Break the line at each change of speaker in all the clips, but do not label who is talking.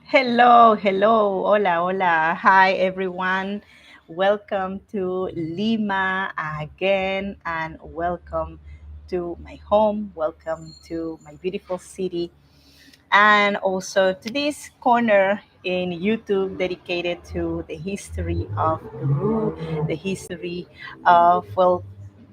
Hello, hello, hola, hola. Hi, everyone. Welcome to Lima again, and welcome to my home. Welcome to my beautiful city, and also to this corner in YouTube dedicated to the history of Peru, the history of, well,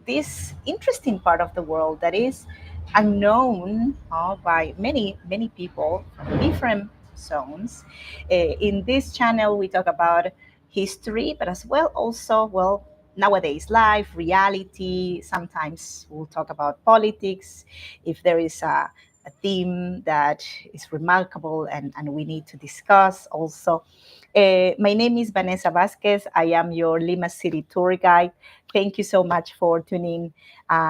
this interesting part of the world that is unknown by many people from different zones. In this channel, we talk about history, but as well also, well, nowadays life, reality. Sometimes we'll talk about politics if there is a theme that is remarkable and we need to discuss also. My name is Vanessa Vasquez. I am your Lima City tour guide. Thank you so much for tuning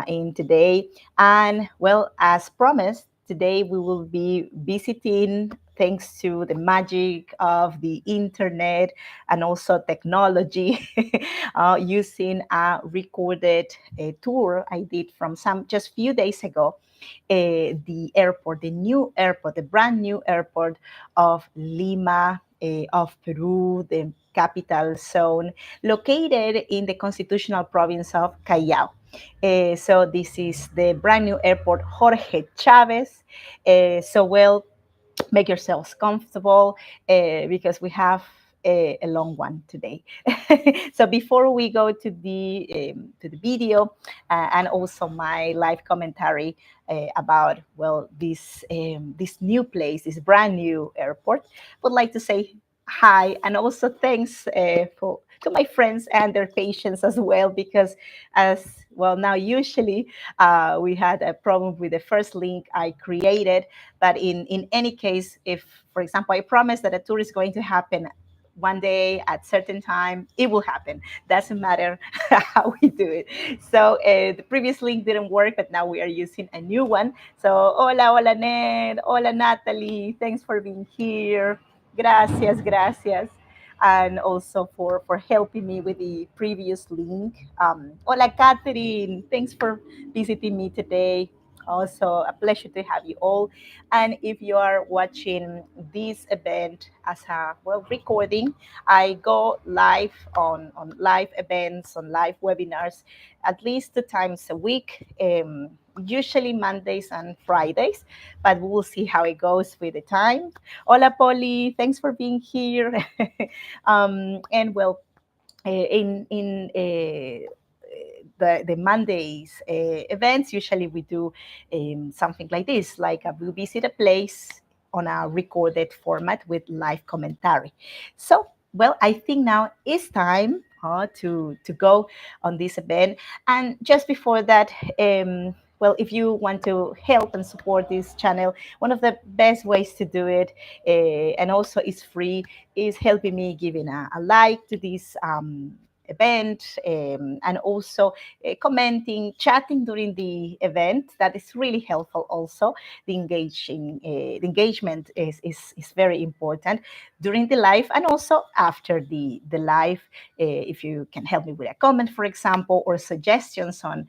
in today. And well, as promised, today we will be visiting, thanks to the magic of the internet and also technology, using a recorded tour I did from some just few days ago, the airport, the new airport, the brand new airport of Lima, of Peru, the capital zone, located in the constitutional province of Callao. So this is the brand new airport, Jorge Chávez. So well, make yourselves comfortable because we have a long one today. So before we go to the video and also my live commentary about, well, this new place, this brand new airport, would like to say hi and also thanks for to my friends and their patience as well, because as well now usually we had a problem with the first link I created. But in any case, if, for example, I promise that a tour is going to happen one day at certain time, it will happen. Doesn't matter how we do it. So the previous link didn't work, but now we are using a new one. So hola, hola, Ned. Hola, Natalie. Thanks for being here. Gracias, gracias. And also for helping me with the previous link. Hola, Catherine. Thanks for visiting me today. Also, a pleasure to have you all. And if you are watching this event as a, well, recording, I go live on live events, on live webinars, at least 2 times a week, usually Mondays and Fridays, but we will see how it goes with the time. Hola, Polly. Thanks for being here. And well, in the Mondays events, usually we do something like this, like we visit a place on a recorded format with live commentary. So, well, I think now it's time to go on this event. And just before that, well, if you want to help and support this channel, one of the best ways to do it, and also is free, is helping me giving a like to this event, and also commenting, chatting during the event. That is really helpful also. The engagement is very important during the live and also after the live. If you can help me with a comment, for example, or suggestions on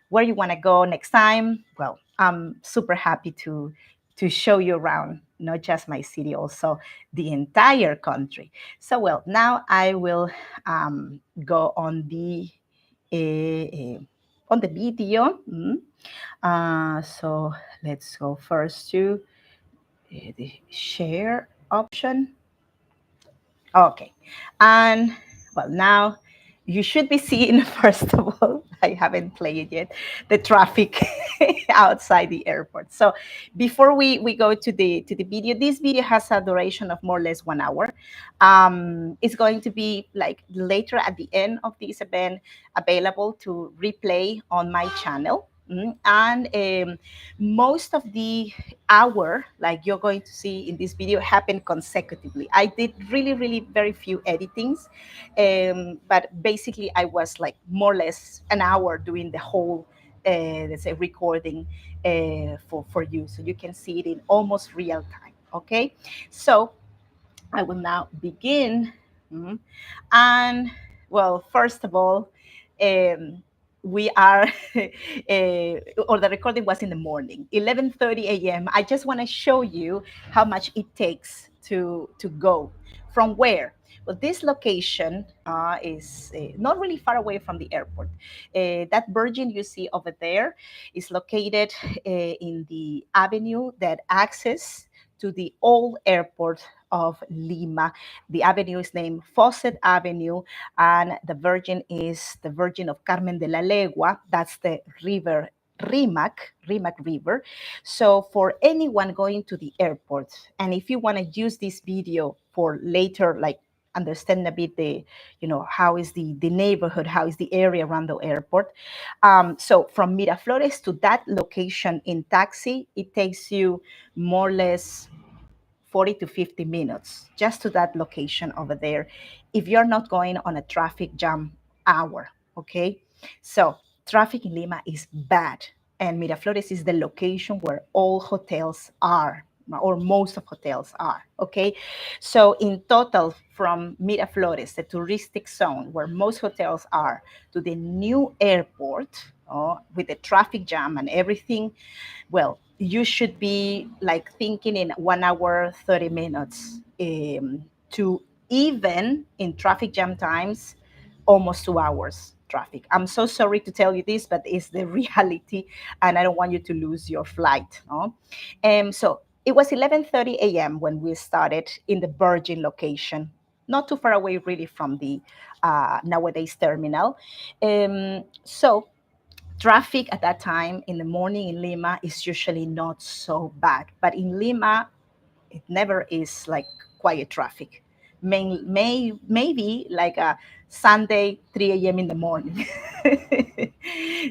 where you want to go next time, well, I'm super happy to show you around, not just my city, also the entire country. So, well, now I will go on the video. So let's go first to the share option. Okay. And well, now you should be seeing, first of all, I haven't played it yet, the traffic outside the airport. So before we go to the video, this video has a duration of more or less 1 hour. It's going to be like later at the end of this event available to replay on my channel. And most of the hour, like you're going to see in this video, happened consecutively. I did really very few editings, but basically I was like more or less an hour doing the whole, let's say, recording for you, so you can see it in almost real time. Okay, so I will now begin. And well, first of all, um, we are, or the recording was in the morning, 11:30 a.m. I just want to show you how much it takes to go. From where? Well, this location is not really far away from the airport. That Virgin you see over there is located in the avenue that access to the old airport of Lima. The avenue is named Fawcett Avenue, and the Virgin is the Virgin of Carmen de la Legua. That's the river Rimac River. So for anyone going to the airport, and if you want to use this video for later, like understand a bit the, how is the neighborhood, how is the area around the airport. So from Miraflores to that location in taxi, it takes you more or less 40 to 50 minutes just to that location over there if you're not going on a traffic jam hour. Okay, so traffic in Lima is bad, and Miraflores is the location where all hotels are, or most of hotels are. Okay, so in total, from Miraflores, the touristic zone where most hotels are, to the new airport, with the traffic jam and everything, well, you should be like thinking in 1 hour, 30 minutes, to, even in traffic jam times, almost 2 hours traffic. I'm so sorry to tell you this, but it's the reality, and I don't want you to lose your flight. No? So it was 11:30 a.m. when we started in the Virgin location, not too far away really from the nowadays terminal. So traffic at that time in the morning in Lima is usually not so bad, but in Lima, it never is like quiet traffic. Maybe like a Sunday 3 a.m. in the morning.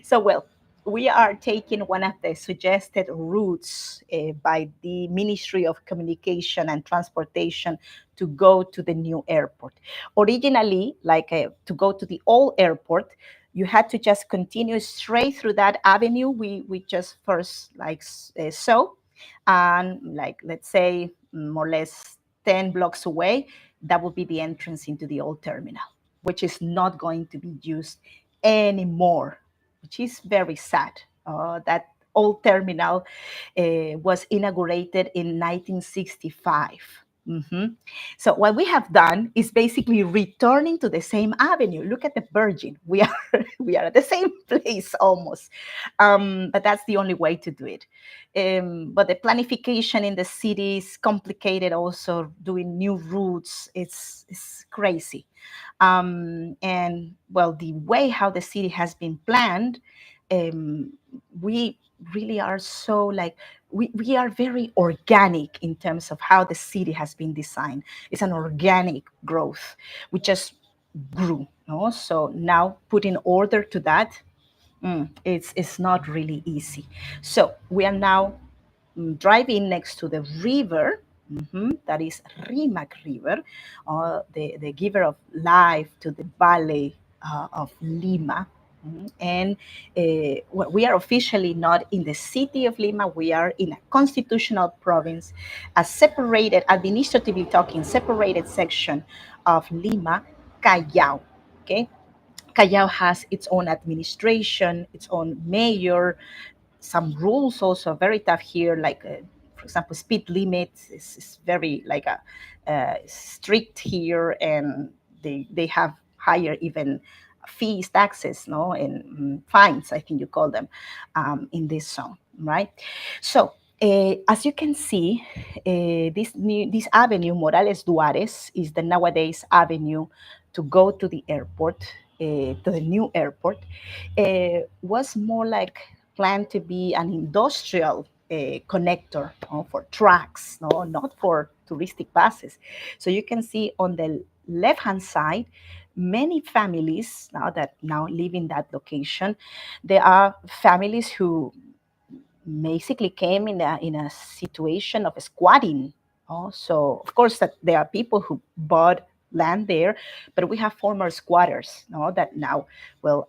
So, well, we are taking one of the suggested routes by the Ministry of Communication and Transportation to go to the new airport. Originally, like to go to the old airport, you had to just continue straight through that avenue we just first like saw, and like let's say more or less 10 blocks away, that would be the entrance into the old terminal, which is not going to be used anymore, which is very sad. That old terminal was inaugurated in 1965. Mhm. So what we have done is basically returning to the same avenue. Look at the Virgin. We are we are at the same place almost, but that's the only way to do it. But the planification in the city is complicated. Also, doing new routes, it's crazy. And well, the way how the city has been planned, um, we really are so like we are very organic in terms of how the city has been designed. It's an organic growth. We just grew, no? So now putting order to that, it's not really easy. So we are now driving next to the river, that is Rimac River, the giver of life to the valley of Lima. And we are officially not in the city of Lima. We are in a constitutional province, a separated, administratively talking, separated section of Lima, Callao. Okay, Callao has its own administration, its own mayor, some rules also very tough here, like for example, speed limits is very like a strict here, and they have higher even fees, taxes, no, and fines, I think you call them, in this zone, right? So as you can see, this avenue, Morales Duarez, is the nowadays avenue to go to the airport, to the new airport. Was more like planned to be an industrial connector, for trucks, no, not for touristic buses. So you can see on the left-hand side, many families now live in that location. There are families who basically came in a situation of squatting. So of course that there are people who bought land there, but we have former squatters, no, that now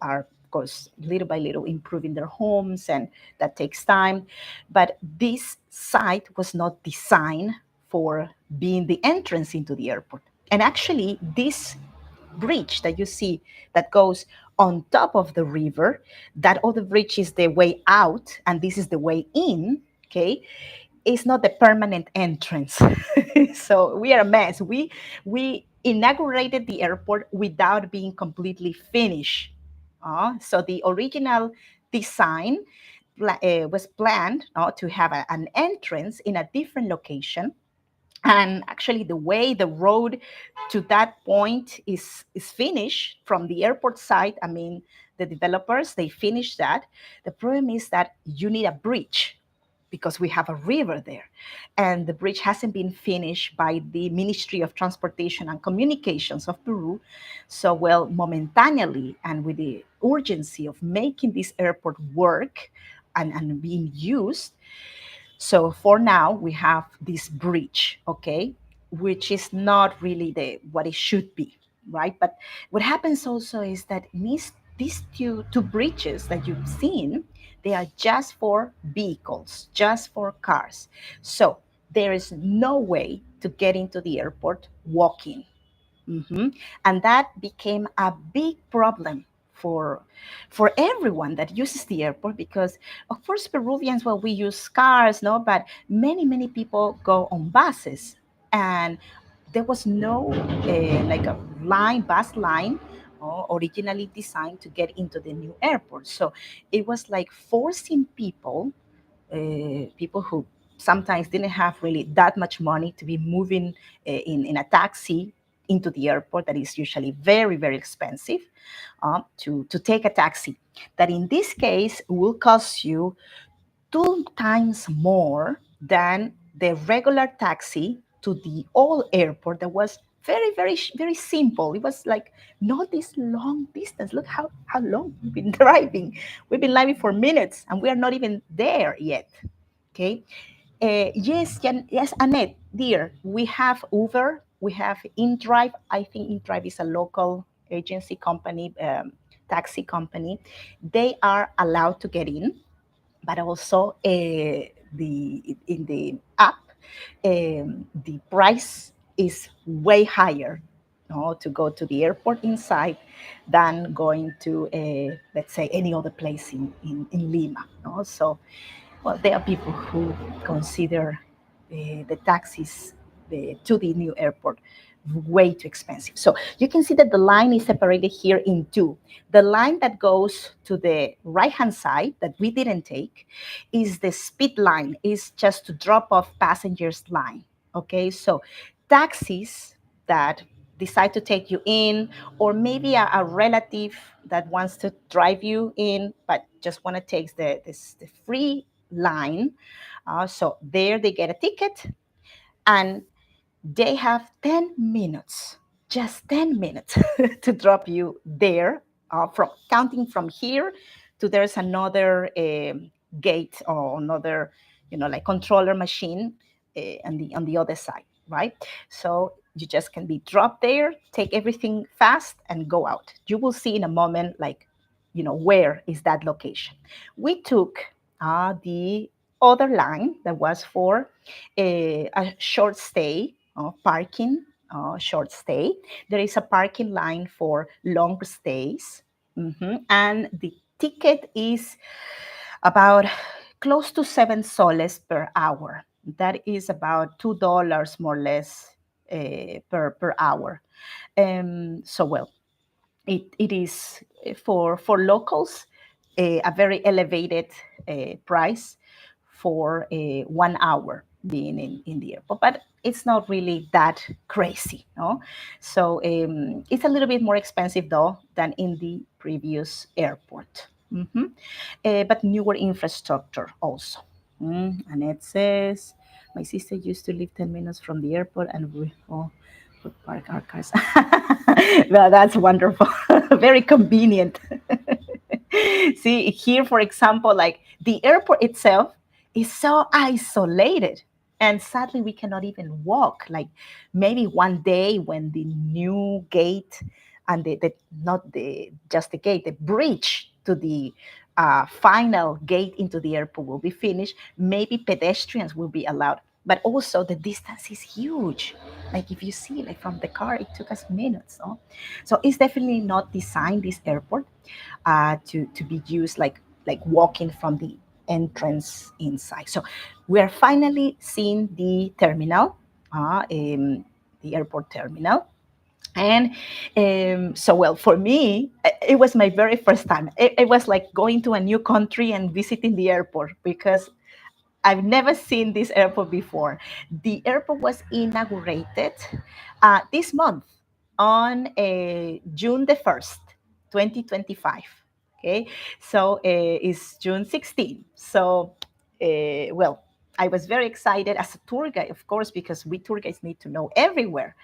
are of course little by little improving their homes, and that takes time. But this site was not designed for being the entrance into the airport. And actually, this bridge that you see that goes on top of the river, that other bridge is the way out, and this is the way in. Okay, it's not the permanent entrance. So we are a mess. We inaugurated the airport without being completely finished. So the original design was planned to have an entrance in a different location, and actually the way the road to that point is finished from the airport side. I mean, the developers, they finished that. The problem is that you need a bridge because we have a river there, and the bridge hasn't been finished by the Ministry of Transportation and Communications of Peru. So, well, momentaneously, and with the urgency of making this airport work and being used, so for now, we have this bridge, okay, which is not really the what it should be, right? But what happens also is that these two bridges that you've seen, they are just for vehicles, just for cars. So there is no way to get into the airport walking. And that became a big problem for for everyone that uses the airport, because of course Peruvians, well, we use cars, no, but many people go on buses, and there was no like a bus line originally designed to get into the new airport. So it was like forcing people who sometimes didn't have really that much money to be moving in a taxi into the airport, that is usually very expensive, to take a taxi that in this case will cost you 2 times more than the regular taxi to the old airport that was very simple. It was like not this long distance. Look how long we've been driving. We've been driving for minutes and we are not even there yet. Okay. Yes, yes, Annette, dear, we have Uber, we have InDrive. I think InDrive is a local agency company, taxi company. They are allowed to get in, but also the in the app, the price is way higher, to go to the airport inside than going to, let's say, any other place in Lima. So, well, there are people who consider the taxis to the new airport way too expensive. So you can see that the line is separated here in two. The line that goes to the right-hand side that we didn't take is the speed line, is just to drop off passengers line. Okay, so taxis that decide to take you in, or maybe a relative that wants to drive you in, but just want to take the free line. So there they get a ticket, and they have 10 minutes, just 10 minutes to drop you there, from counting from here to there's another gate or another, like controller machine on the other side, right? So you just can be dropped there, take everything fast and go out. You will see in a moment, like, where is that location. We took the other line that was for a short stay, parking, short stay. There is a parking line for long stays. And the ticket is about close to 7 soles per hour. That is about $2 more or less per hour. So, well, it is for locals a very elevated price for 1 hour being in the airport, but it's not really that crazy, no? So it's a little bit more expensive though than in the previous airport. But newer infrastructure also. And it says, my sister used to live 10 minutes from the airport and we all would park our cars. Well, that's wonderful. Very convenient. See, here, for example, like the airport itself is so isolated. And sadly, we cannot even walk. Like maybe one day when the new gate and not the just the gate, the bridge to the final gate into the airport will be finished, maybe pedestrians will be allowed. but also the distance is huge. Like if you see, like from the car, it took us minutes. No? So it's definitely not designed, this airport, to be used like walking from the entrance inside. So we are finally seeing the terminal, the airport terminal. And so, well, for me, it was my very first time. It was like going to a new country and visiting the airport, because I've never seen this airport before. The airport was inaugurated this month on June the 1st, 2025. Okay, so it's June 16th. So, well, I was very excited as a tour guide, of course, because we tour guides need to know everywhere,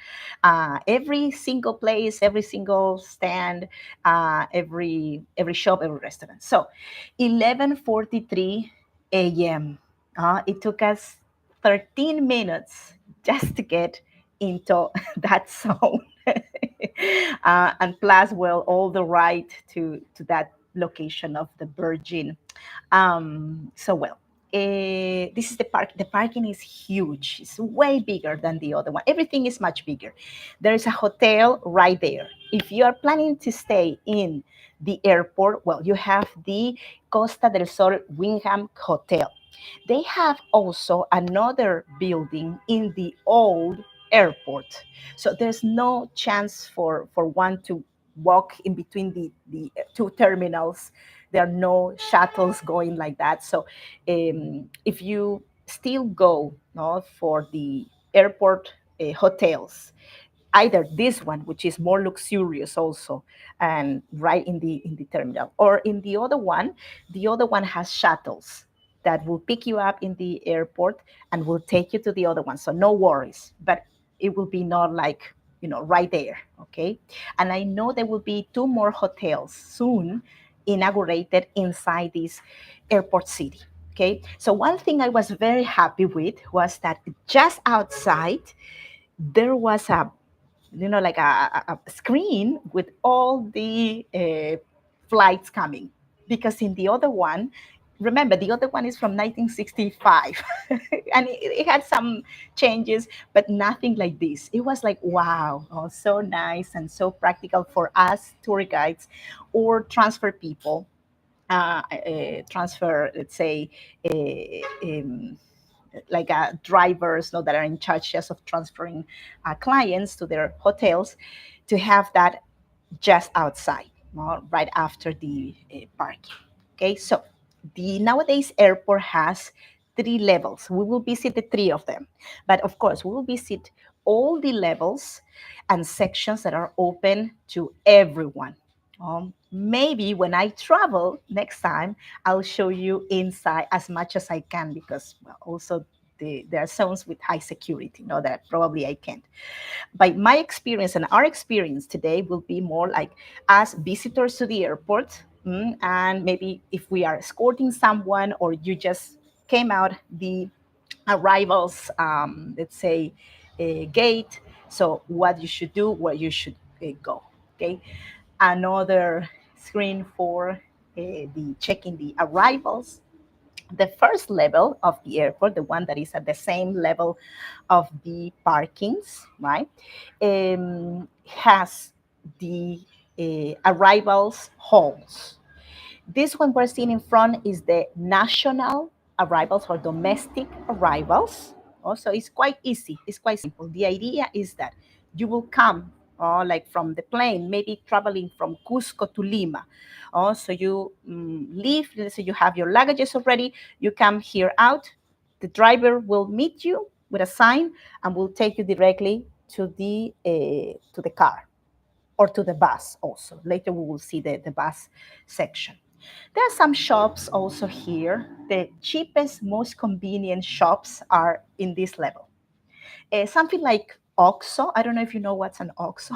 every single place, every single stand, every shop, every restaurant. So, 11:43 a.m. It took us 13 minutes just to get into that zone. And plus, well, all the ride to that location of the Virgin. So, well, this is the park. The parking is huge. It's way bigger than the other one. Everything is much bigger. There is a hotel right there. If you are planning to stay in the airport, well, you have the Costa del Sol Wingham Hotel. They have also another building in the old airport. So there's no chance for one to walk in between the two terminals. There are no shuttles going like that. So if you still go, no, for the airport hotels, either this one, which is more luxurious also, and right in the terminal, or in the other one has shuttles that will pick you up in the airport and will take you to the other one. So no worries, but it will be not like, right there. Okay. And I know there will be two more hotels soon inaugurated inside this airport city. Okay. So one thing I was very happy with was that just outside there was a, like a screen with all the flights coming. Because in the other one, remember, the other one is from 1965, and it had some changes, but nothing like this. It was like, wow, oh, so nice and so practical for us tour guides or transfer people. Transfer, let's say, like drivers, that are in charge just of transferring clients to their hotels, to have that just outside, right after the parking. Okay, so the nowadays airport has three levels. We will visit the three of them, but of course we will visit all the levels and sections that are open to everyone. Maybe when I travel next time, I'll show you inside as much as I can, because, well, also there are zones with high security, that probably I can't. By my experience and our experience today will be more like as visitors to the airport, and maybe if we are escorting someone or you just came out the arrivals, let's say, gate. So what you should do, where you should go. Okay, another screen for the checking the arrivals. The first level of the airport, the one that is at the same level of the parkings, right, has the arrivals halls. This one we're seeing in front is the national arrivals or domestic arrivals. Also, it's quite easy. It's quite simple. The idea is that you will come, like from the plane, maybe traveling from Cusco to Lima. So you leave, let's say you have your luggages already, you come here out, the driver will meet you with a sign and will take you directly to the car or to the bus also. Later we will see the bus section. There are some shops also here. The cheapest, most convenient shops are in this level. Something like OXO. I don't know if you know what's an OXO.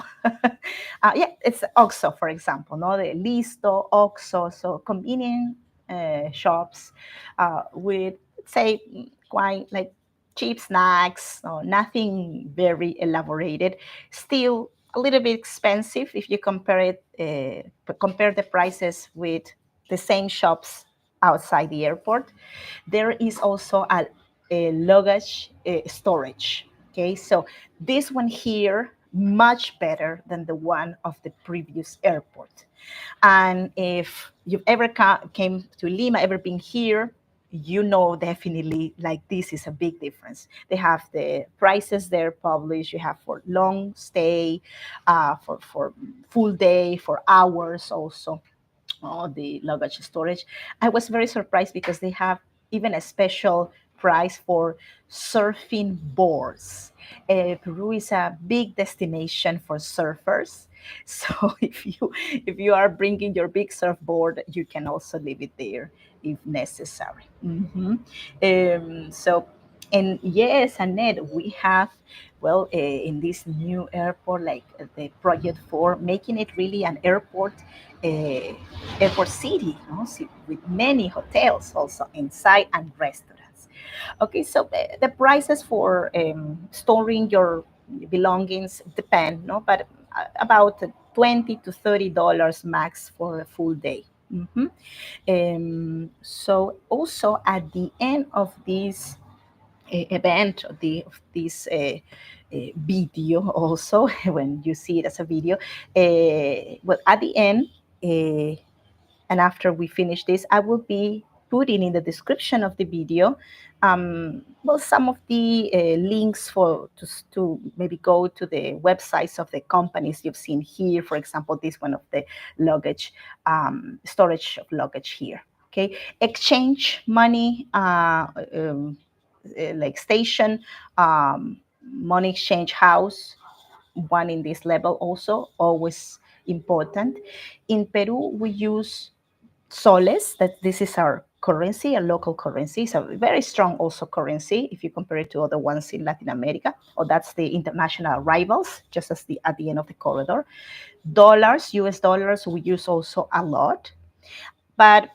Yeah, it's OXO, for example. No, the Listo, OXO. So convenient shops with, say, quite like cheap snacks. Nothing very elaborated. Still a little bit expensive if you compare the prices with the same shops outside the airport. There is also a luggage storage. Okay, so this one here much better than the one of the previous airport. And if you've ever came to Lima, ever been here, you know definitely like this is a big difference. They have the prices there published. You have for long stay, for full day, for hours also. Oh, the luggage storage. I was very surprised because they have even a special price for surfing boards. Peru is a big destination for surfers. So if you are bringing your big surfboard, you can also leave it there if necessary. So, and yes, Annette, we have, well, in this new airport, like the project for making it really an airport, uh, airport city, no? With many hotels also inside and restaurants. Okay, so the prices for storing your belongings depend, no, but about $20 to $30 max for a full day. So also at the end of this event of this video also when you see it as a video, well, at the end, uh, and after we finish this, I will be putting in the description of the video, well, some of the links for to maybe go to the websites of the companies you've seen here. For example, this one of the luggage, storage of luggage here. Okay, exchange money, like station, money exchange house, one in this level also, always important. In Peru, we use soles, that this is our currency, a local currency. It's a very strong also currency if you compare it to other ones in Latin America, or that's the international rivals, just as the at the end of the corridor. Dollars, US dollars, we use also a lot. But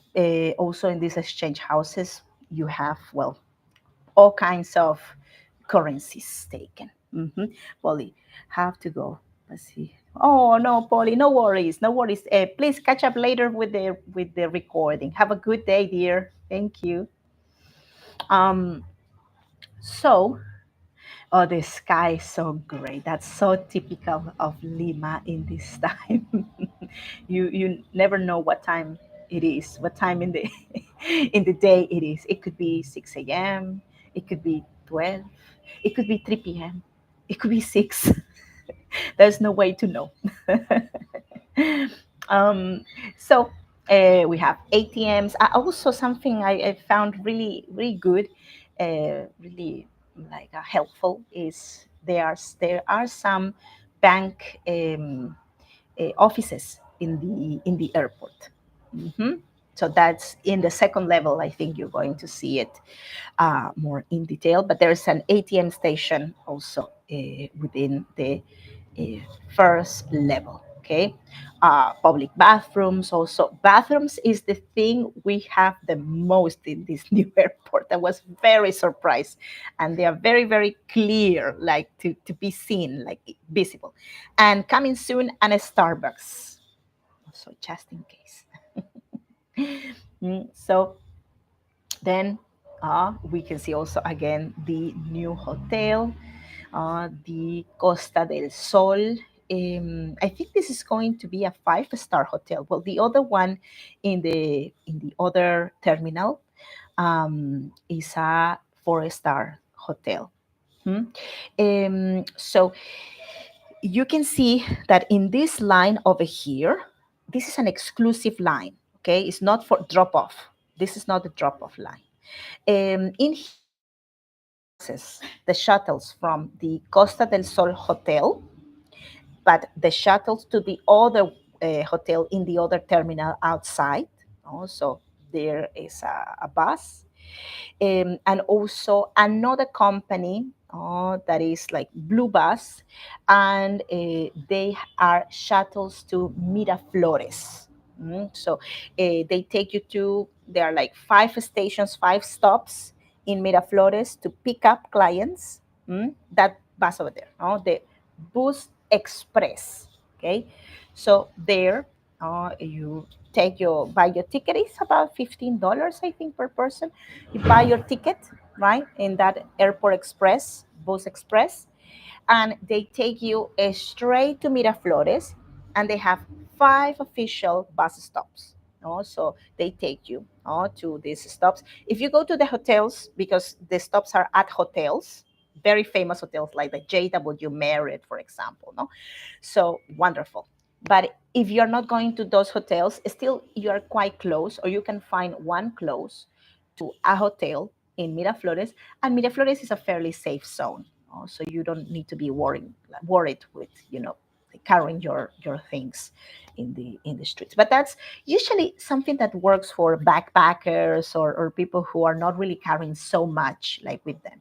also in these exchange houses, you have, well, all kinds of currencies taken. Polly, have to go. Let's see. Oh no, Polly, no worries, no worries. Please catch up later with the recording. Have a good day, dear. Thank you. Um, so, oh, the sky is so great. That's so typical of Lima in this time. You never know what time it is, what time in the in the day it is. It could be 6 a.m. It could be 12. It could be 3 p.m. It could be 6. There's no way to know. um, so we have ATMs. Also, something I found really good, really like helpful is there are some bank offices in the airport. Mhm. So that's in the second level. I think you're going to see it more in detail. But there's an ATM station also within the uh, first level. Okay, public bathrooms also. Bathrooms is the thing we have the most in this new airport. I was very surprised, and they are very clear, like to be seen, like visible. And coming soon, and a Starbucks. So just in case. So then we can see also again the new hotel, the Costa del Sol. I think this is going to be a 5-star hotel. Well, the other one in the other terminal is a 4-star hotel. So you can see that in this line over here, this is an exclusive line. Okay, it's not for drop off. This is not the drop off line. In here, you have the buses, the shuttles from the Costa del Sol Hotel, but the shuttles to the other hotel in the other terminal outside. So there is a bus, and also another company that is like Blue Bus, and they are shuttles to Miraflores. So they take you to, there are like 5 stations, 5 stops in Miraflores to pick up clients. That bus over there, the Bus Express. Okay, so there you buy your ticket. It's about $15, I think, per person. You buy your ticket, right? In that airport express, bus express, and they take you straight to Miraflores, and they have five official bus stops. So they take you to these stops. If you go to the hotels, because the stops are at hotels, very famous hotels like the JW Marriott, for example. No, so wonderful. But if you're not going to those hotels, still you are quite close, or you can find one close to a hotel in Miraflores, and Miraflores is a fairly safe zone, so you don't need to be worried with carrying your things in the streets. But that's usually something that works for backpackers, or people who are not really carrying so much like with them.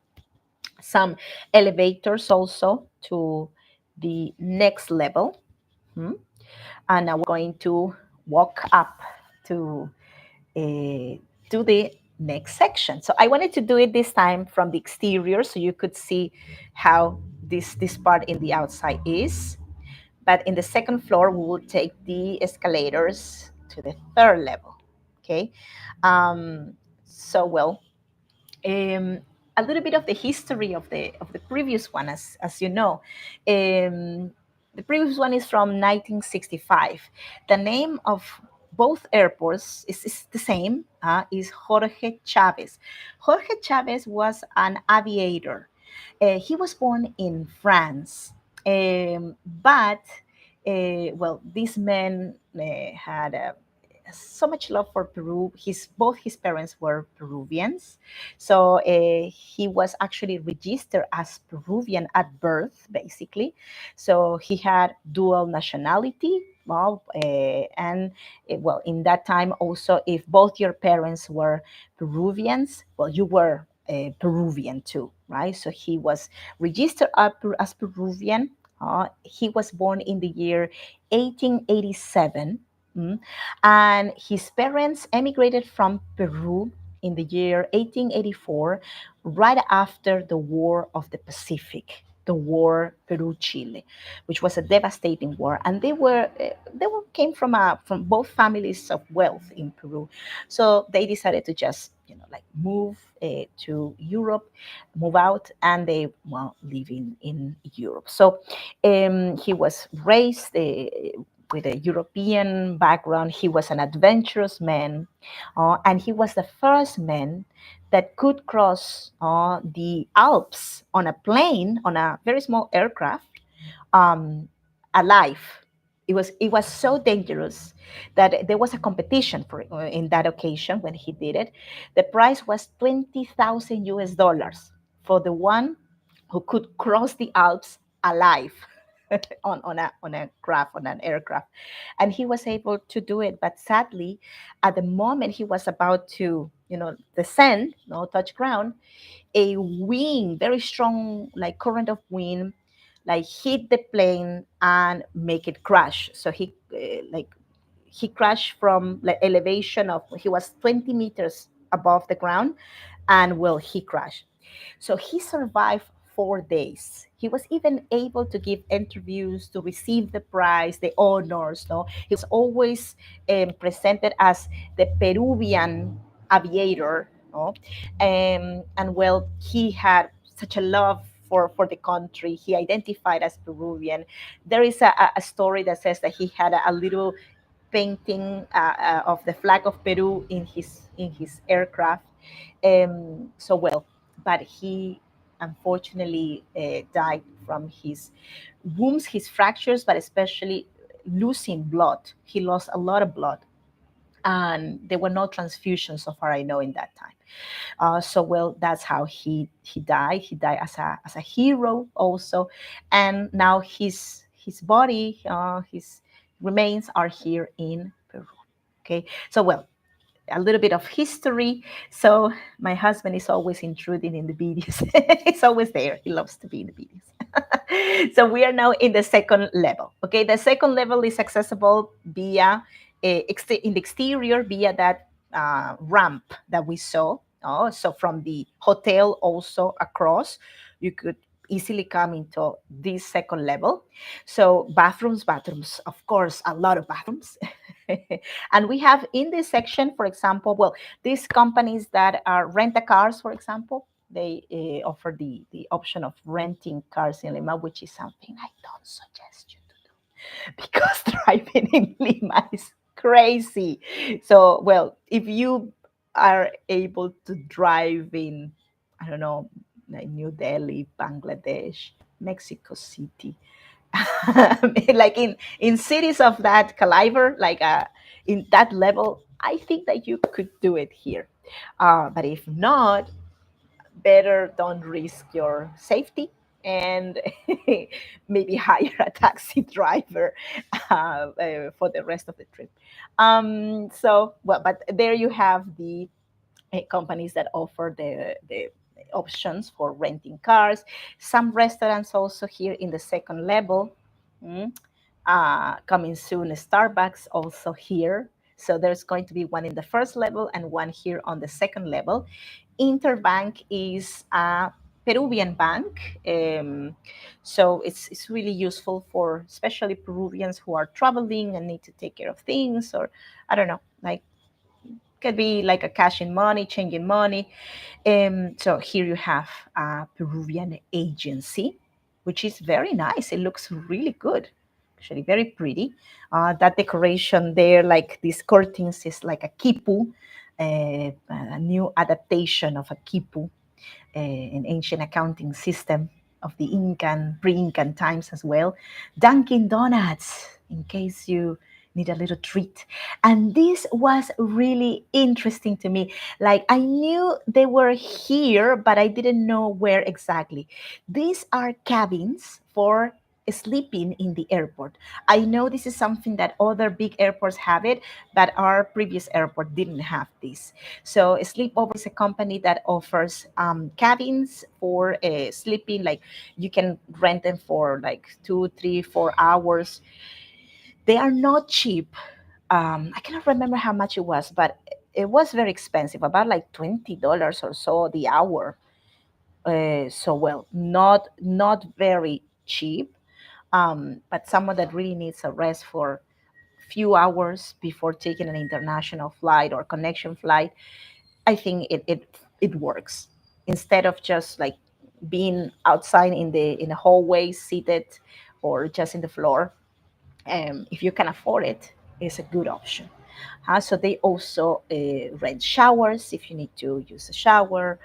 Some elevators also to the next level. And now we're going to walk up to to the next section. So I wanted to do it this time from the exterior, so you could see how this part in the outside is. But in the second floor, we will take the escalators to the third level. Okay. Um, so well, um, a little bit of the history of the previous one, as you know. Um, the previous one is from 1965. The name of both airports is the same, is Jorge Chavez. Jorge Chavez was an aviator. He was born in France, but well, this man had so much love for Peru. Both his parents were Peruvians, so he was actually registered as Peruvian at birth, basically. So he had dual nationality. Well, and well, in that time also, if both your parents were Peruvians, well, you were Peruvian too, right? So he was registered as Peruvian. He was born in the year 1887. mm, and his parents emigrated from Peru in the year 1884, right after the War of the Pacific, the war Peru-Chile, which was a devastating war. And they came from both families of wealth in Peru, so they decided to just like move to Europe, move out, and they live in Europe. So he was raised with a European background. He was an adventurous man, and he was the first man that could cross the Alps on a plane, on a very small aircraft, um, alive. It was so dangerous that there was a competition for in that occasion when he did it. The price was 20,000 US dollars for the one who could cross the Alps alive on a craft, on an aircraft. And he was able to do it. But sadly, at the moment he was about to descend, touch ground, a wind, very strong, like current of wind, like hit the plane and make it crash. So he crashed from like elevation of, he was 20 meters above the ground, and well, he crashed. So he survived 4 days. He was even able to give interviews, to receive the prize, the honors. No, he was always presented as the Peruvian aviator. No, and well, he had such a love for the country. He identified as Peruvian. There is a story that says that he had a little painting of the flag of Peru in his aircraft. So well, but he unfortunately died from his wounds, his fractures, but especially losing blood. He lost a lot of blood, and there were no transfusions, so far I know, in that time. So well, that's how he died. He died as a hero also, and now his body, his remains are here in Peru. Okay, so well, a little bit of history. So my husband is always intruding in the videos. He's always there. He loves to be in the videos. So we are now in the second level. Okay, the second level is accessible via in the exterior via that ramp that we saw. So from the hotel also across, you could easily come into this second level. So bathrooms, of course, a lot of bathrooms. And we have in this section, for example, well, these companies that are rent a cars, for example, they offer the option of renting cars in Lima, which is something I don't suggest you to do because driving in Lima is crazy. So, well, if you are able to drive in, I don't know, like New Delhi, Bangladesh, Mexico City, like in cities of that caliber, like in that level, I think that you could do it here. But if not, better don't risk your safety and maybe hire a taxi driver for the rest of the trip. So, well, but there you have the companies that offer the options for renting cars. Some restaurants also here in the second level. mm, Coming soon, Starbucks also here. So there's going to be one in the first level and one here on the second level. Interbank is a Peruvian bank. So it's really useful for especially Peruvians who are traveling and need to take care of things, or I don't know, like could be like a cash in money, changing money. So here you have a Peruvian agency, which is very nice. It looks really good, actually very pretty. That decoration there, like these curtains, is like a quipu, a new adaptation of a quipu, an ancient accounting system of the Incan, pre-Incan times as well. Dunkin' Donuts, in case you need a little treat. And this was really interesting to me. Like I knew they were here, but I didn't know where exactly. These are cabins for sleeping in the airport. I know this is something that other big airports have it, but our previous airport didn't have this. So Sleepover is a company that offers cabins for sleeping. Like you can rent them for like 2, 3, 4 hours. They are not cheap. I cannot remember how much it was, but it was very expensive, about like $20 or so the hour. So well, not very cheap. But someone that really needs a rest for few hours before taking an international flight or connection flight, I think it works. Instead of just like being outside in the hallway seated or just in the floor, if you can afford it, it's a good option. So they also rent showers if you need to use a shower.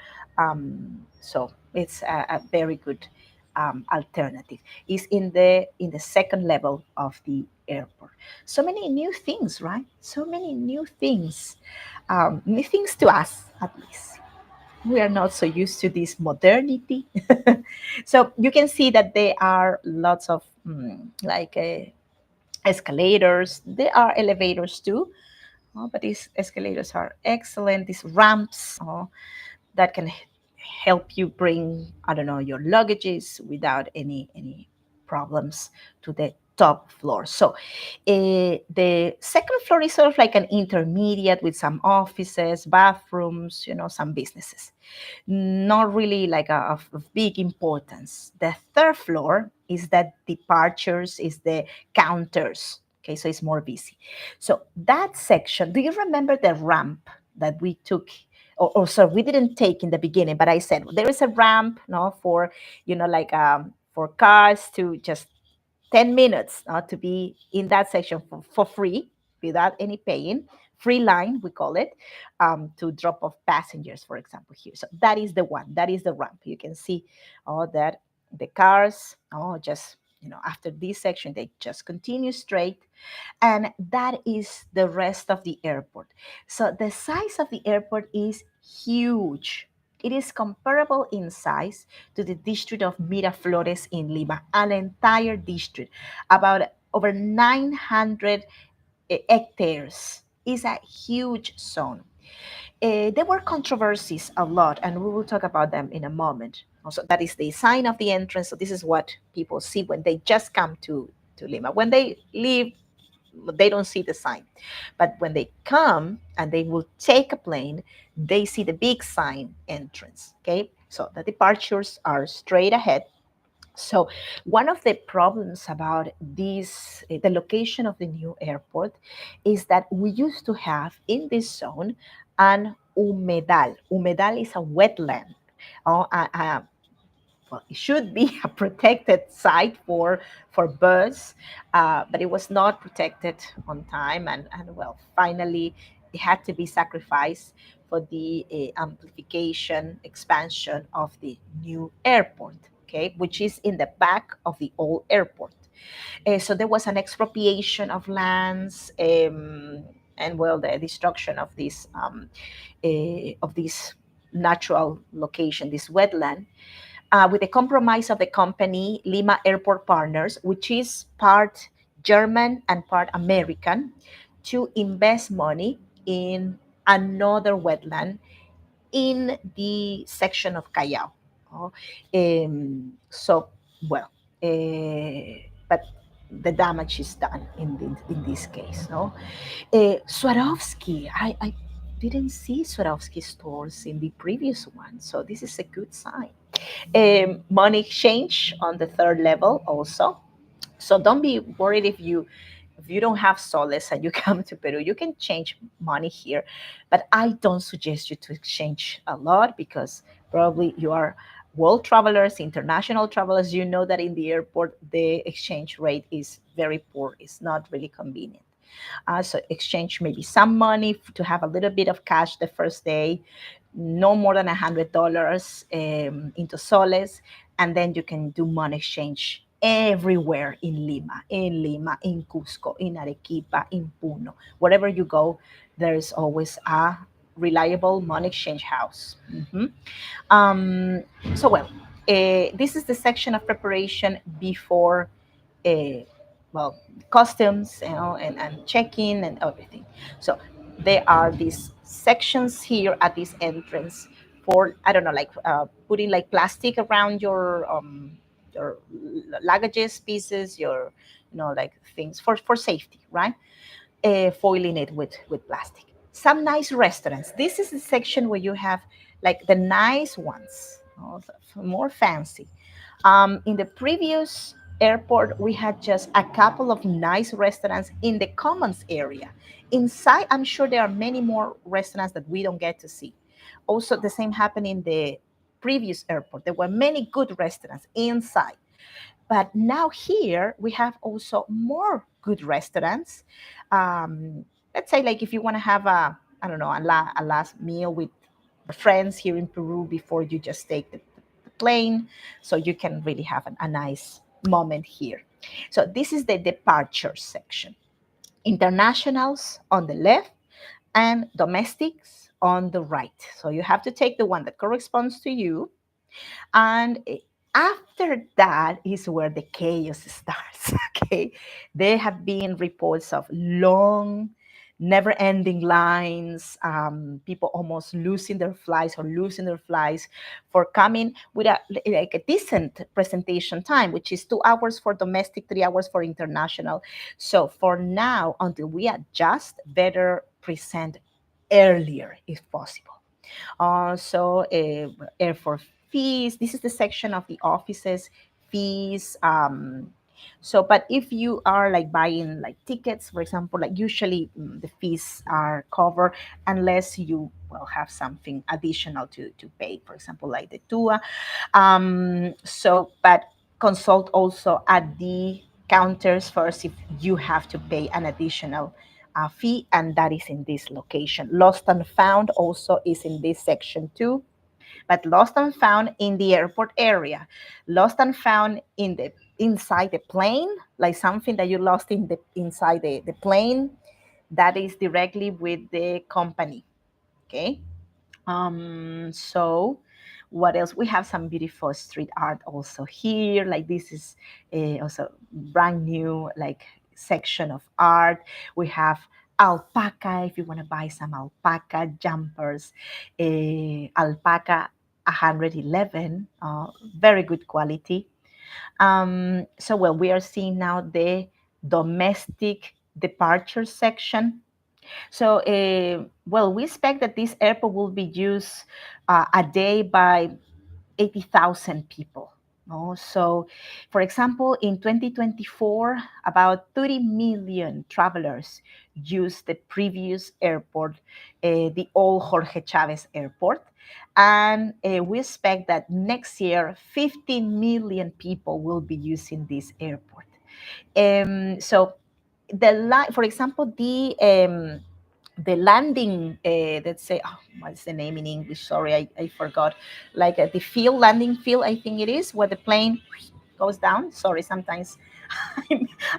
So it's a very good alternative. It's in the second level of the airport. So many new things, right? So many new things to us at least. We are not so used to this modernity. So you can see that there are lots of like escalators. There are elevators too, but these escalators are excellent. These ramps that can help you bring, I don't know, your luggages without any problems to the top floor. So the second floor is sort of like an intermediate with some offices, bathrooms, some businesses, not really like of big importance. The third floor is the departures, is the counters. Okay, so it's more busy. So that section, do you remember the ramp that we took? Or sorry, we didn't take in the beginning, but I said there is a ramp, no, for like for cars to just 10 minutes to be in that section for free without any paying. Free line, we call it, to drop off passengers, for example, here. So that is the one, that is the ramp. You can see that the cars, just, after this section, they just continue straight. And that is the rest of the airport. So the size of the airport is huge. It is comparable in size to the district of Miraflores in Lima, an entire district, about over 900 hectares. Is a huge zone. There were controversies a lot, and we will talk about them in a moment. Also, that is the sign of the entrance. So this is what people see when they just come to Lima. When they leave, they don't see the sign. But when they come and they will take a plane, they see the big sign entrance. Okay, so the departures are straight ahead. So one of the problems about this, the location of the new airport, is that we used to have in this zone an humedal. Humedal is a wetland. Oh, well, it should be a protected site for birds, but it was not protected on time, and well, finally, it had to be sacrificed for the amplification expansion of the new airport. Okay, which is in the back of the old airport. So there was an expropriation of lands, and well, the destruction of this natural location, this wetland, with the compromise of the company Lima Airport Partners, which is part German and part American, to invest money in another wetland in the section of Callao. Oh, so, well, but the damage is done in this case. No, Swarovski, I didn't see Swarovski stores in the previous one, so this is a good sign. Money exchange on the third level also. So don't be worried if you don't have soles and you come to Peru, you can change money here. But I don't suggest you to exchange a lot because probably you are world travelers, international travelers. You know that in the airport, the exchange rate is very poor. It's not really convenient. So exchange maybe some money to have a little bit of cash the first day, no more than $100 into soles, and then you can do money exchange everywhere in Lima, in Cusco, in Arequipa, in Puno. Wherever you go, there is always a reliable money exchange house. Um, so, well, this is the section of preparation before uh, well, customs, and check-in and everything. So there are these sections here at this entrance for, I don't know, like putting like plastic around your luggages pieces, your, like things for safety, right? Foiling it with plastic. Some nice restaurants. This is the section where you have like the nice ones, more fancy. In the previous airport, we had just a couple of nice restaurants in the commons area. Inside, I'm sure there are many more restaurants that we don't get to see. Also, the same happened in the previous airport. There were many good restaurants inside. But now here we have also more good restaurants. Um, let's say like if you want to have a, I don't know, a last meal with friends here in Peru before you just take the plane, so you can really have a nice moment here. So this is the departure section. Internationals on the left and domestics on the right. So you have to take the one that corresponds to you, and after that is where the chaos starts. Okay. There have been reports of long, never ending lines, people almost losing their flights or losing their flights for coming with like a decent presentation time, which is 2 hours for domestic, 3 hours for international. So for now, until we adjust, better present earlier if possible. Also, airport fees. This is the section of the offices fees. But if you are like buying like tickets, for example, like usually the fees are covered unless you will have something additional to pay. For example, like the TUA. But consult also at the counters first if you have to pay an additional fee, and that is in this location. Lost and found also is in this section too, but lost and found in the airport area, lost and found in the inside the plane, like something that you lost inside the plane, that is directly with the company. Okay. So what else? We have some beautiful street art also here. Like this is also brand new like section of art. We have alpaca if you want to buy some alpaca jumpers. Alpaca 111, very good quality. So well, we are seeing now the domestic departure section. So, well, we expect that this airport will be used a day by 80,000 people. No? So, for example, in 2024, about 30 million travelers used the previous airport, the old Jorge Chávez Airport. And we expect that next year, 15 million people will be using this airport. So for example, the landing, let's say, oh, what's the name in English? Sorry, I forgot. Like the landing field, I think it is, where the plane goes down. Sorry, sometimes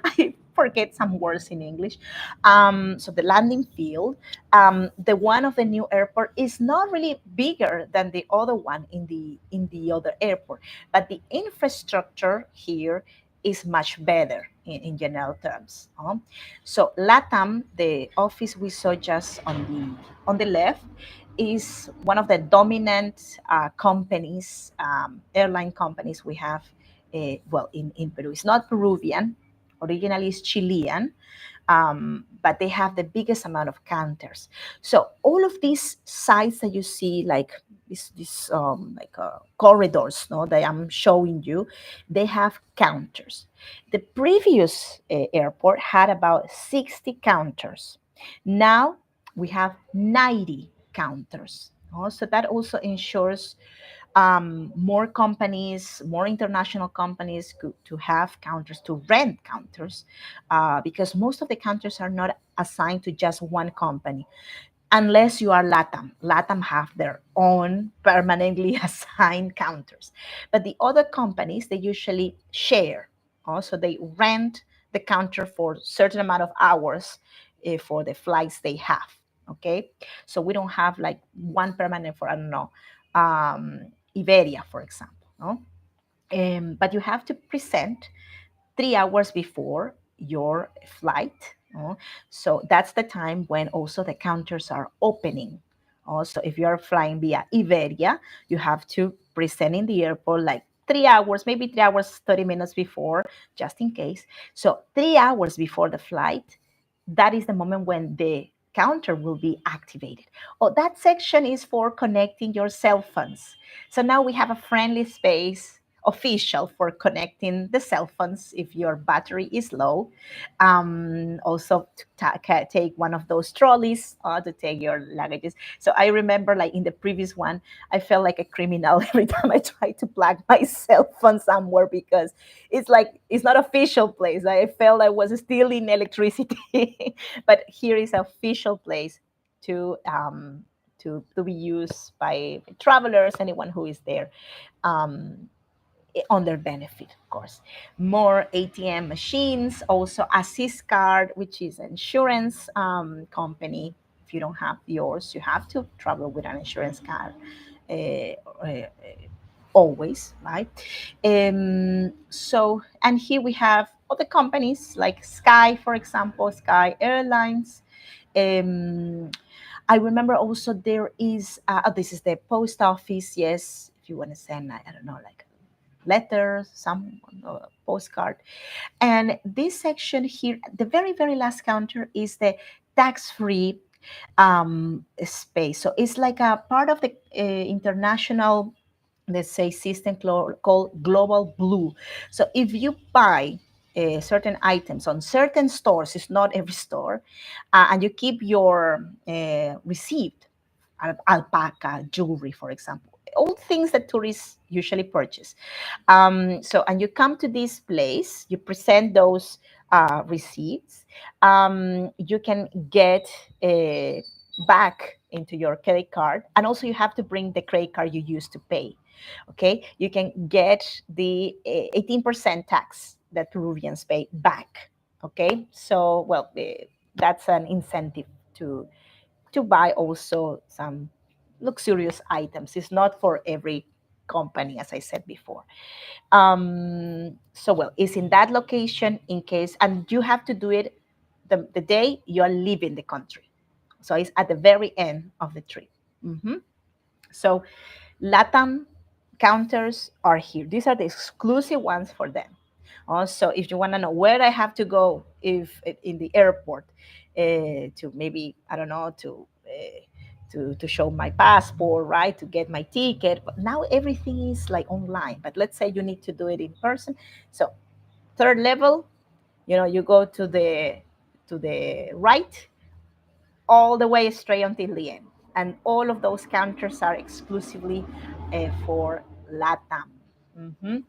I forget some words in English. So the landing field, the one of the new airport is not really bigger than the other one in the other airport, but the infrastructure here is much better in general terms. So LATAM, the office we saw just on the left, is one of the dominant companies, airline companies we have. Well, in Peru, it's not Peruvian. Originally, it's Chilean, but they have the biggest amount of counters. So all of these sites that you see, like this like corridors, no, that I'm showing you, they have counters. The previous airport had about 60 counters. Now we have 90 counters. So that also ensures more companies, more international companies to have counters, to rent counters, because most of the counters are not assigned to just one company, unless you are LATAM. LATAM have their own permanently assigned counters. But the other companies, they usually share. Also, they rent the counter for a certain amount of hours for the flights they have. Okay. So we don't have like one permanent for, I don't know, Iberia, for example. No? But you have to present 3 hours before your flight. So that's the time when also the counters are opening. Also, if you are flying via Iberia, you have to present in the airport like 3 hours, maybe 3 hours, 30 minutes before, just in case. So 3 hours before the flight, that is the moment when the counter will be activated. Oh, that section is for connecting your cell phones. So now we have a friendly space official for connecting the cell phones if your battery is low. Also, to take one of those trolleys to take your luggages. So I remember, like in the previous one, I felt like a criminal every time I tried to plug my cell phone somewhere because it's like it's not official place. I felt I was stealing electricity, but here is an official place to to be used by travelers, anyone who is there. Um, on their benefit, of course. More ATM machines, also Assist Card, which is an insurance company. If you don't have yours, you have to travel with an insurance card always, right? So, and here we have other companies like Sky, for example, Sky Airlines. Um, I remember also there is, this is the post office, yes, if you want to send, I don't know, like letters, some postcard. And this section here, the very, very last counter is the tax-free space. So it's like a part of the international, let's say, system called Global Blue. So if you buy certain items on certain stores, it's not every store, and you keep your receipt, alpaca, jewelry, for example, all things that tourists usually purchase. So, and you come to this place, you present those receipts, you can get back into your credit card, and also you have to bring the credit card you used to pay. Okay, you can get the 18% tax that Peruvians pay back. Okay, so well, that's an incentive to buy also some luxurious items. It's not for every company, as I said before. So, well, it's in that location in case, and you have to do it the day you're leaving the country. So it's at the very end of the trip. Mhm. So LATAM counters are here. These are the exclusive ones for them. Also, if you want to know where I have to go, if in the airport, to maybe, I don't know, to show my passport, right, to get my ticket. But now everything is like online. But let's say you need to do it in person. So third level, you go to the right, all the way straight until the end. And all of those counters are exclusively for LATAM. Mhm.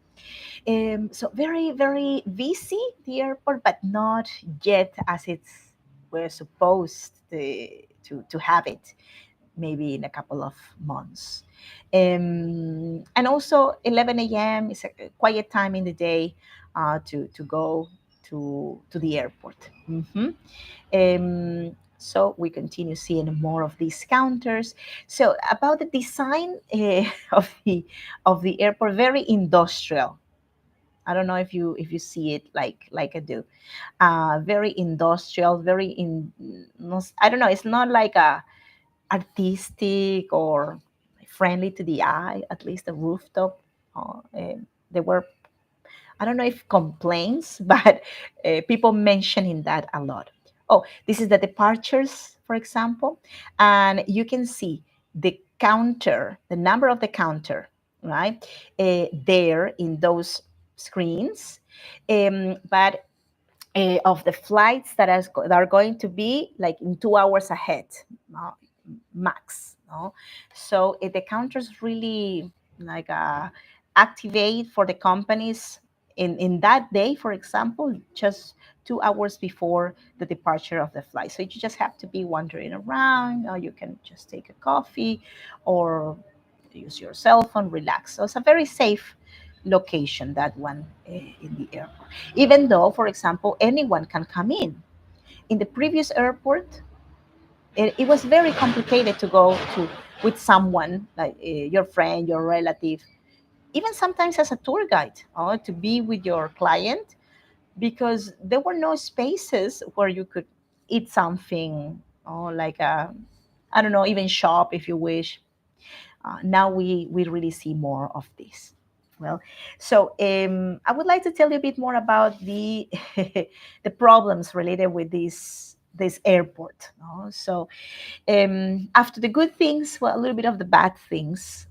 So very, very busy, the airport, but not yet as it's we're supposed to have it, maybe in a couple of months. And also 11 a.m. is a quiet time in the day to go to the airport. So we continue seeing more of these counters. So about the design of the airport, very industrial. I don't know if you see it like I do. Very industrial, very in. I don't know. It's not like a artistic or friendly to the eye. At least the rooftop. They were, I don't know if complaints, but people mentioning that a lot. Oh, this is the departures, for example, and you can see the counter, the number of the counter, right, there in those screens. But of the flights that are going to be like in 2 hours ahead, no? Max. No? So the counters really like activate for the companies in that day, for example, just 2 hours before the departure of the flight. So you just have to be wandering around, or you can just take a coffee or use your cell phone, relax. So it's a very safe location, that one in the airport. Even though, for example, anyone can come in. In the previous airport, it was very complicated to go to with someone like your friend, your relative, even sometimes as a tour guide, to be with your client, because there were no spaces where you could eat something, like I don't know, even shop if you wish. Now we really see more of this. Well, so I would like to tell you a bit more about the the problems related with this airport. So after the good things, well, a little bit of the bad things.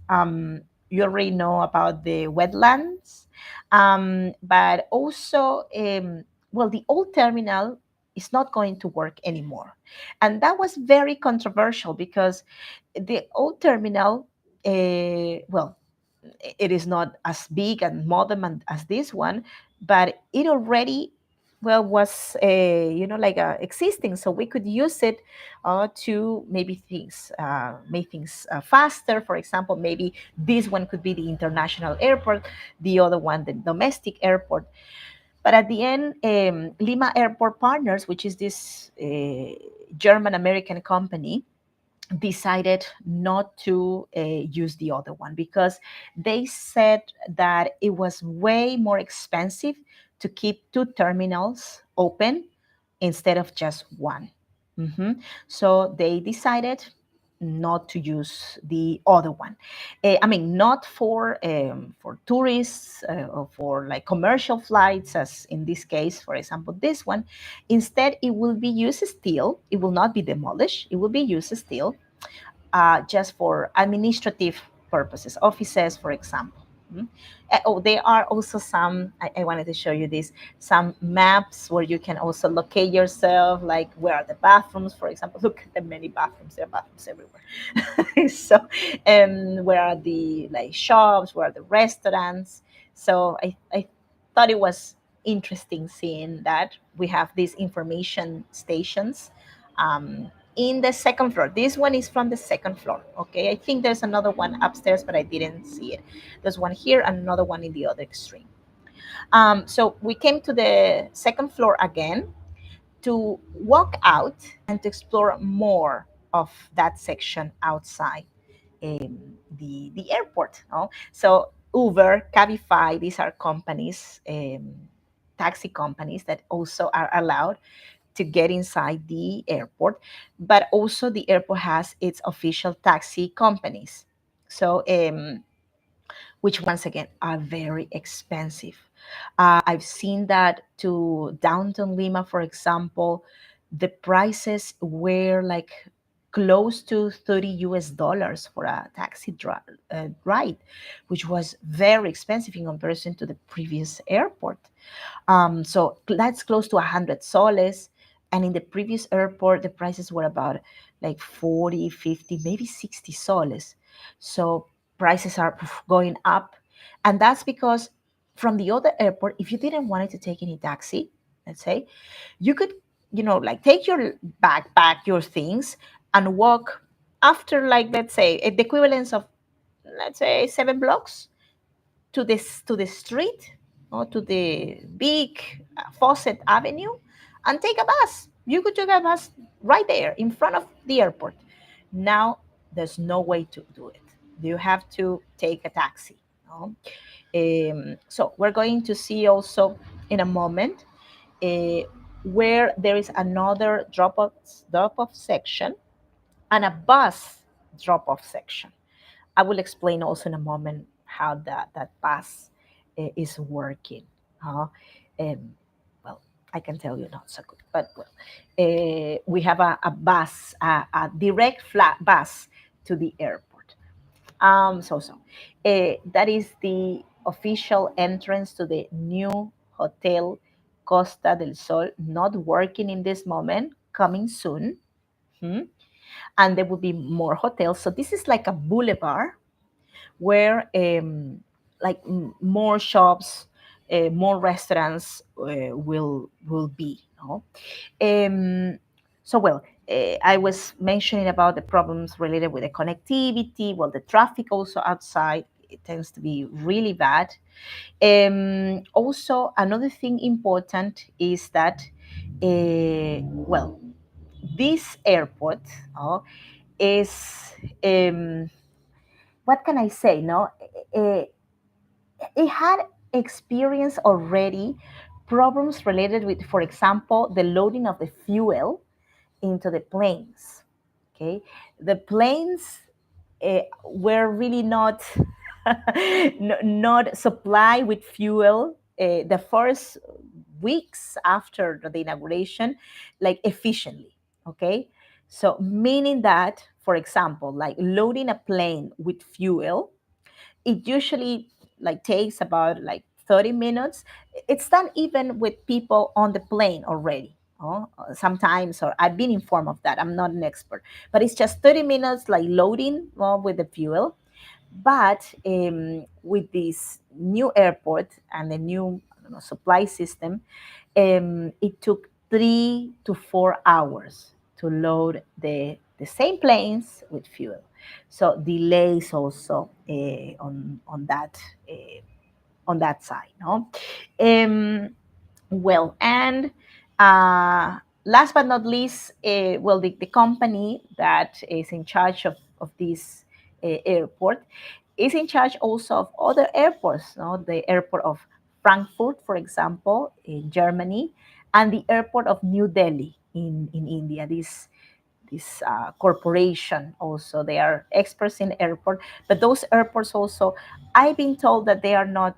You already know about the wetlands, but also, well, the old terminal is not going to work anymore. And that was very controversial because the old terminal, well, it is not as big and modern as this one, but it already, well, was like existing, so we could use it to maybe things make things faster. For example, maybe this one could be the international airport, the other one the domestic airport. But at the end, Lima Airport Partners, which is this German American company, decided not to use the other one because they said that it was way more expensive to keep two terminals open instead of just one. Mhm. So they decided not to use the other one. I mean, not for tourists or for like commercial flights, as in this case, for example, this one. Instead, it will be used still. It will not be demolished. It will be used still, just for administrative purposes, offices, for example. Oh, there are also some, I wanted to show you this, some maps where you can also locate yourself, like where are the bathrooms, for example. Look at the many bathrooms, there are bathrooms everywhere. So, where are the like shops, where are the restaurants? So I thought it was interesting seeing that we have these information stations in the second floor. This one is from the second floor. Okay, I think there's another one upstairs, but I didn't see it. There's one here and another one in the other extreme. So we came to the second floor again to walk out and to explore more of that section outside the airport. No? So Uber, Cabify, these are companies, taxi companies that also are allowed to get inside the airport, but also the airport has its official taxi companies. So, which once again are very expensive. I've seen that to downtown Lima, for example, the prices were like close to 30 US dollars for a taxi ride, which was very expensive in comparison to the previous airport. So that's close to 100 soles. And in the previous airport, the prices were about like 40, 50, maybe 60 soles. So prices are going up. And that's because from the other airport, if you didn't want to take any taxi, let's say, you could, like take your backpack, your things, and walk after, like, let's say, the equivalence of, let's say, 7 blocks to the street or to the big Fawcett Avenue and take a bus. You could take a bus right there in front of the airport. Now there's no way to do it. You have to take a taxi. No? So we're going to see also in a moment uh, where there is another drop-off section and a bus drop-off section. I will explain also in a moment how that bus is working. Huh? Um, well, I can tell you not so good, but well, we have a bus, a direct flat bus to the airport. That is the official entrance to the new hotel Costa del Sol, not working in this moment, coming soon. Hmm? And there will be more hotels. So this is like a boulevard where like more shops, more restaurants will be. No? Um, I was mentioning about the problems related with the connectivity. Well, the traffic also outside, it tends to be really bad. Also, another thing important is that, this airport is, what can I say? No, uh, it had experienced already problems related with, for example, the loading of the fuel into the planes. Okay, the planes were really not not supplied with fuel the first weeks after the inauguration, like efficiently. Okay, so meaning that, for example, like loading a plane with fuel, it usually like takes about like 30 minutes. It's done even with people on the plane already. Oh, sometimes, or I've been informed of that. I'm not an expert, but it's just 30 minutes like loading with the fuel. But with this new airport and the new, I don't know, supply system, it took 3 to 4 hours to load the same planes with fuel. So delays also uh, on that side. No, um, and last but not least, the company that is in charge of this airport is in charge also of other airports. No? The airport of Frankfurt, for example, in Germany, and the airport of New Delhi in India. This corporation also, they are experts in airport, but those airports also, I've been told that they are not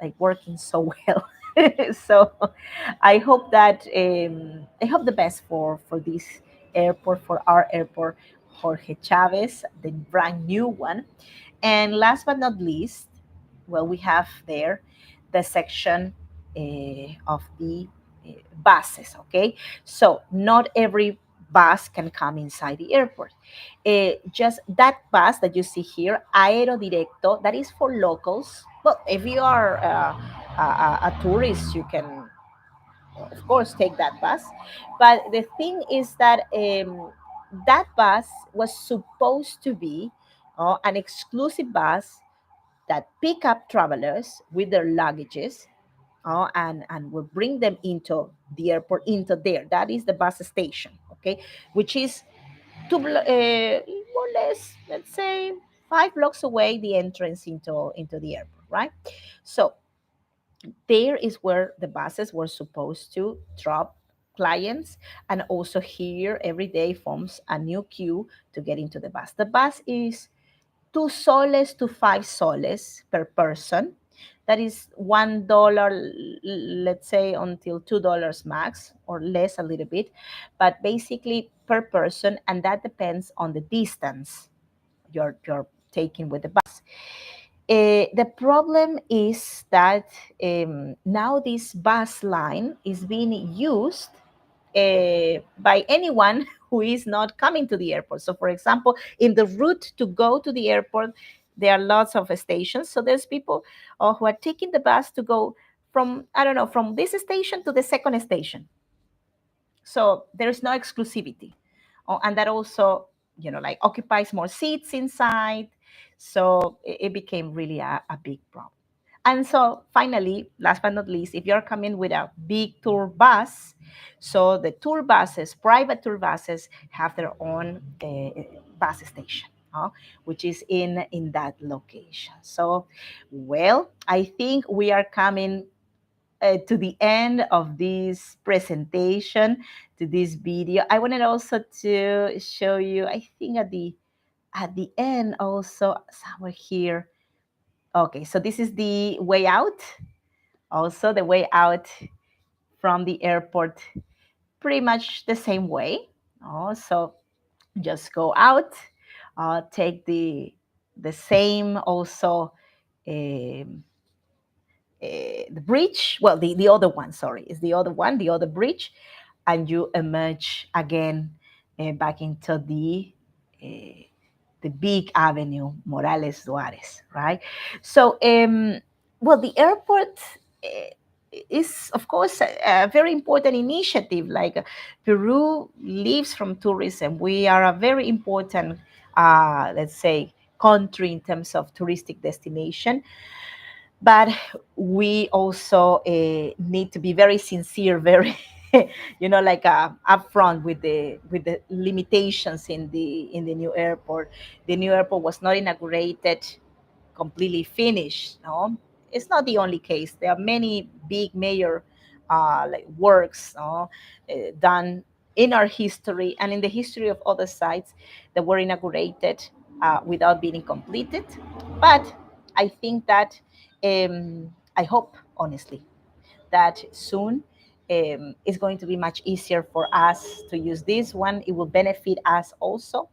like working so well. So I hope that I hope the best for this airport, for our airport, Jorge Chavez, the brand new one. And last but not least, well, we have there the section of the buses. Okay, so not every bus can come inside the airport. Just that bus that you see here, Aero Directo, that is for locals. Well, if you are a tourist, you can, of course, take that bus. But the thing is that that bus was supposed to be an exclusive bus that pick up travelers with their luggages, and will bring them into the airport, into there. That is the bus station, okay, which is more or less, let's say, 5 blocks away, the entrance into the airport, right? So there is where the buses were supposed to drop clients, and also here every day forms a new queue to get into the bus. The bus is 2 soles to 5 soles per person. That is $1, let's say, until $2 max, or less a little bit, but basically per person, and that depends on the distance you're taking with the bus. The problem is that now this bus line is being used by anyone who is not coming to the airport. So, for example, in the route to go to the airport, there are lots of stations. So there's people who are taking the bus to go from, I don't know, from this station to the second station. So there's no exclusivity. And that also, like occupies more seats inside. So it became really a big problem. And so finally, last but not least, if you're coming with a big tour bus, so the tour buses, private tour buses, have their own bus station, which is in that location. So, well, I think we are coming to the end of this presentation, to this video. I wanted also to show you, I think at the end also somewhere here. Okay, so this is the way out. Also, the way out from the airport, pretty much the same way. So just go out, take the same also um, the bridge. Well, the other one, sorry, is the other one, the other bridge, and you emerge again back into uh, the big avenue, Morales Duarez, right? So, well, the airport is, of course, a very important initiative. Like Peru lives from tourism. We are a very important, let's say, country in terms of touristic destination, but we also need to be very sincere, very like upfront with the limitations in the new airport. The new airport was not inaugurated completely finished. No, it's not the only case. There are many big major like works, no, done in our history and in the history of other sites that were inaugurated without being completed. But I think that I hope, honestly, that soon it's going to be much easier for us to use this one. It will benefit us also,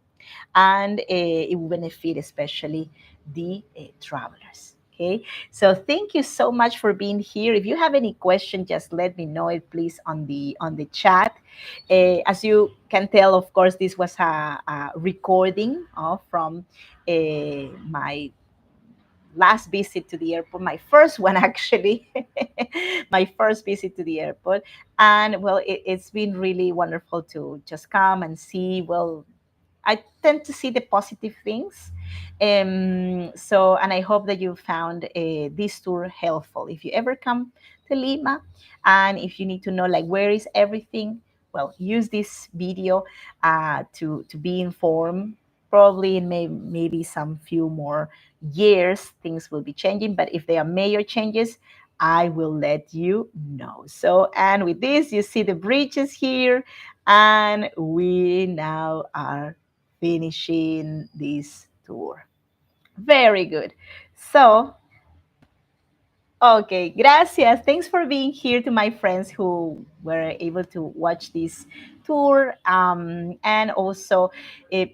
and it will benefit especially the travelers. Okay, so thank you so much for being here. If you have any question, just let me know it, please, on the chat. As you can tell, of course, this was a recording from my last visit to the airport, my first one actually, my first visit to the airport. And well, it's been really wonderful to just come and see. Well, I tend to see the positive things. And I hope that you found this tour helpful. If you ever come to Lima and if you need to know like where is everything, well, use this video to be informed. Probably in maybe some few more years, things will be changing. But if there are major changes, I will let you know. So, and with this, you see the bridges here, and we now are finishing this tour. Very good. So, okay, gracias. Thanks for being here to my friends who were able to watch this tour. And also,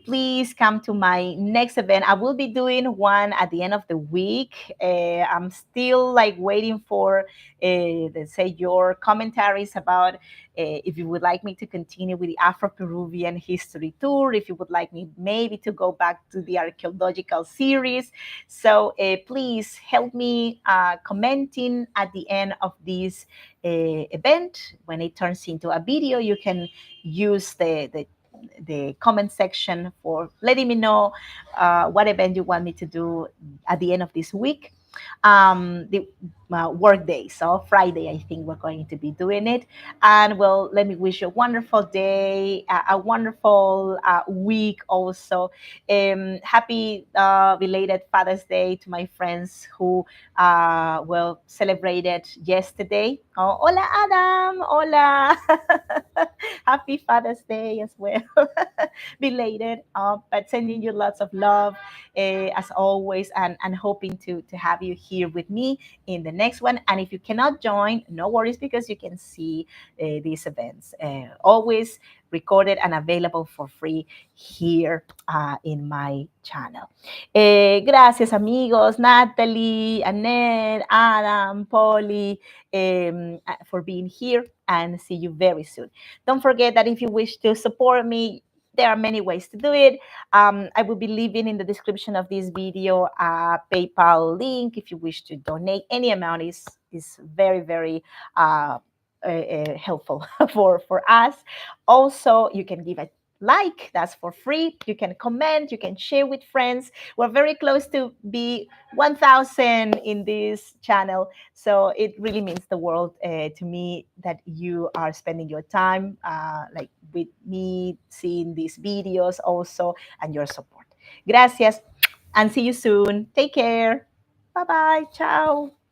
please come to my next event. I will be doing one at the end of the week. I'm still like waiting for, let's say, your commentaries about if you would like me to continue with the Afro-Peruvian history tour, if you would like me maybe to go back to the archaeological series. So please help me commenting at the end of this event. When it turns into a video, you can use the comment section for letting me know what event you want me to do at the end of this week. The work day, so Friday, I think we're going to be doing it. And well, let me wish you a wonderful day, a wonderful week also. Happy belated Father's Day to my friends who well celebrated yesterday. Oh, hola Adam, hola. Happy Father's Day as well. Belated, but sending you lots of love as always, and hoping to have you here with me in the next one. And if you cannot join, no worries, because you can see these events always recorded and available for free here in my channel. Gracias, amigos, Natalie, Annette, Adam, Polly, for being here, and see you very soon. Don't forget that if you wish to support me, there are many ways to do it. I will be leaving in the description of this video a PayPal link if you wish to donate. Any amount is very, very helpful for us. Also, you can give a like, that's for free. You can comment, you can share with friends. We're very close to be 1,000 in this channel, so it really means the world to me that you are spending your time like with me, seeing these videos also, and your support. Gracias, and see you soon. Take care. Bye bye. Ciao.